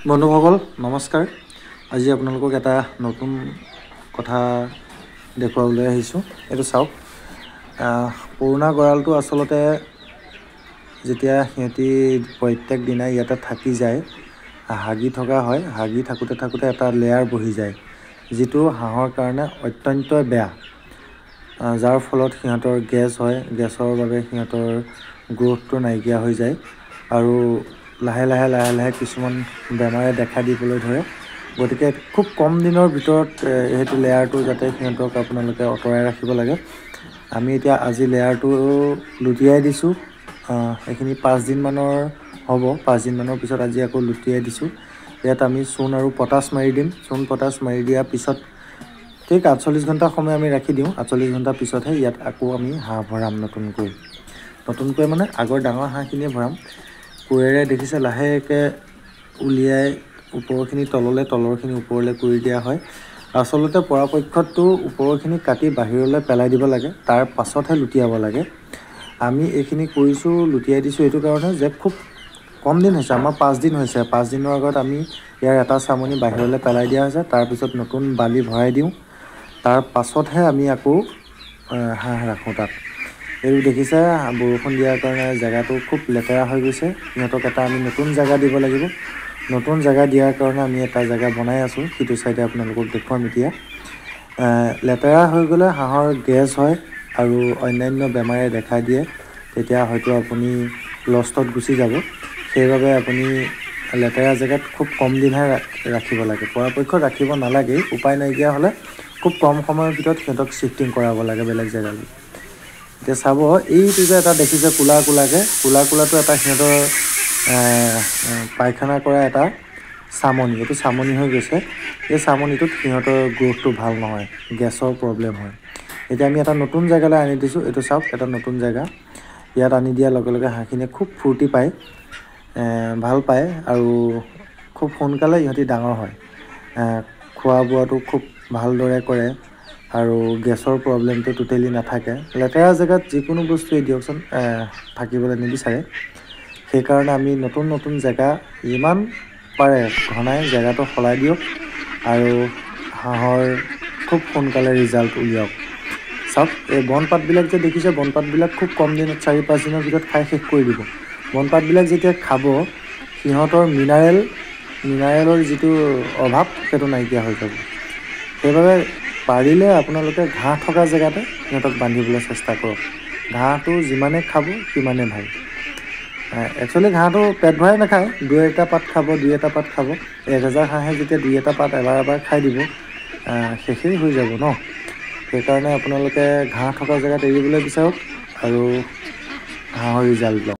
বন্ধুসকল নমস্কাৰ। আজি আপোনালোকক এটা নতুন কথা দেখুৱাবলৈ আহিছোঁ। এইটো চাওক, পুৰণা গঁৰালটো আচলতে যেতিয়া সিহঁতি প্ৰত্যেক দিনাই ইয়াতে থাকি যায়, হাগি থকা হয়, হাগি থাকোঁতে এটা লেয়াৰ বহি যায়, যিটো হাঁহৰ কাৰণে অত্যন্ত বেয়া, যাৰ ফলত সিহঁতৰ গেছ হয়। গেছৰ বাবে সিহঁতৰ গ্ৰ'থটো নাইকিয়া হৈ যায় আৰু লাহে লাহে কিছুমান বেমাৰে দেখা দিবলৈ ধৰে। গতিকে খুব কম দিনৰ ভিতৰত সেইটো লেয়াৰটো যাতে সিহঁতক আপোনালোকে আঁতৰাই ৰাখিব লাগে। আমি এতিয়া আজি লেয়াৰটো লুটিয়াই দিছোঁ। এইখিনি 5 দিনমানৰ হ'ব। 5 দিনমানৰ পিছত আজি আকৌ লুটিয়াই দিছোঁ। ইয়াত আমি চূণ আৰু পটাছ মাৰি দিম। চূণ পটাছ মাৰি দিয়াৰ পিছত ঠিক 48 ঘণ্টা সময় আমি ৰাখি দিওঁ। 48 ঘণ্টাৰ পিছতহে ইয়াত আকৌ আমি হাঁহ ভৰাম নতুনকৈ মানে আগৰ ডাঙৰ হাঁহখিনিয়ে ভৰাম। কোৰেৰে দেখিছে লাহেকৈ উলিয়াই ওপৰখিনি তললৈ, তলৰখিনি ওপৰলৈ কৰি দিয়া হয়। আচলতে পৰাপক্ষতটো ওপৰখিনি কাটি বাহিৰলৈ পেলাই দিব লাগে, তাৰ পাছতহে লুটিয়াব লাগে। আমি এইখিনি কৰিছোঁ, লুটিয়াই দিছোঁ এইটো কাৰণে যে খুব কম দিন হৈছে, আমাৰ 5 দিন হৈছে। 5 দিনৰ আগত আমি ইয়াৰ এটা চামনি বাহিৰলৈ পেলাই দিয়া হৈছে। তাৰপিছত নতুন বালি ভৰাই দিওঁ, তাৰ পাছতহে আমি আকৌ হাঁহ ৰাখোঁ তাত। এইটো দেখিছে, বৰষুণ দিয়াৰ কাৰণে জেগাটো খুব লেতেৰা হৈ গৈছে। সিহঁতক এটা আমি নতুন জেগা দিব লাগিব। নতুন জেগা দিয়াৰ কাৰণে আমি এটা জেগা বনাই আছোঁ। সিটো চাইডে আপোনালোকক দেখুৱাম এতিয়া। লেতেৰা হৈ গ'লে হাঁহৰ গেছ হয় আৰু অন্যান্য বেমাৰে দেখা দিয়ে। তেতিয়া হয়তো আপুনি লষ্টত গুচি যাব। সেইবাবে আপুনি লেতেৰা জেগাত খুব কম দিনহে ৰাখিব লাগে। পৰাপক্ষত ৰাখিব নালাগেই। উপায় নাইকিয়া হ'লে খুব কম সময়ৰ ভিতৰত সিহঁতক শ্বিফ্টিং কৰাব লাগে বেলেগ জেগালৈ। এতিয়া চাব, এইটো যে এটা দেখিছে কোলাটো এটা সিহঁতৰ পায়খানা কৰা এটা চামনি। এইটো চামনি হৈ গৈছে। এই চামনিটোত সিহঁতৰ গ্ৰ'থটো ভাল নহয়, গেছৰ প্ৰব্লেম হয়। এতিয়া আমি এটা নতুন জেগালৈ আনি দিছোঁ। এইটো চাওক, এটা নতুন জেগা। ইয়াত আনি দিয়াৰ লগে লগে হাঁহখিনিয়ে খুব ফূৰ্তি পায়, ভাল পায় আৰু খুব সোনকালে ইহঁতি ডাঙৰ হয়। খোৱা বোৱাটো খুব ভালদৰে কৰে আৰু গেছৰ প্ৰব্লেমটো টোটেলি নাথাকে। লেতেৰা জেগাত যিকোনো বস্তুৱেই দিয়কচোন থাকিবলৈ নিবিচাৰে। সেইকাৰণে আমি নতুন জেগা যিমান পাৰে ঘনাই জেগাটো সলাই দিয়ক আৰু হাঁহৰ খুব সোনকালে ৰিজাল্ট উলিয়াওক। চাওক, এই বনপাতবিলাক যে দেখিছে, বনপাতবিলাক খুব কম দিনত 4-5 দিনৰ ভিতৰত খাই শেষ কৰি দিব। বনপাতবিলাক যেতিয়া খাব, সিহঁতৰ মিনাৰেলৰ যিটো অভাৱ, সেইটো নাইকিয়া হৈ যাব। সেইবাবে পাৰিলে আপোনালোকে ঘাঁহ থকা জেগাতে সিহঁতক বান্ধিবলৈ চেষ্টা কৰক। ঘাঁহটো যিমানে খাব সিমানে ভাল। একচুৱেলি ঘাঁহটো পেট ভৰাই নাখায়, 2-এটা পাত খাব, 2-এটা পাত খাব। 1000 হাঁহে যেতিয়া 2-এটা পাত এবাৰ খাই দিব, শেষেই হৈ যাব ন। সেইকাৰণে আপোনালোকে ঘাঁহ থকা জেগাত এৰিবলৈ বিচাৰক আৰু হাঁহৰ ৰিজাল্ট লওক।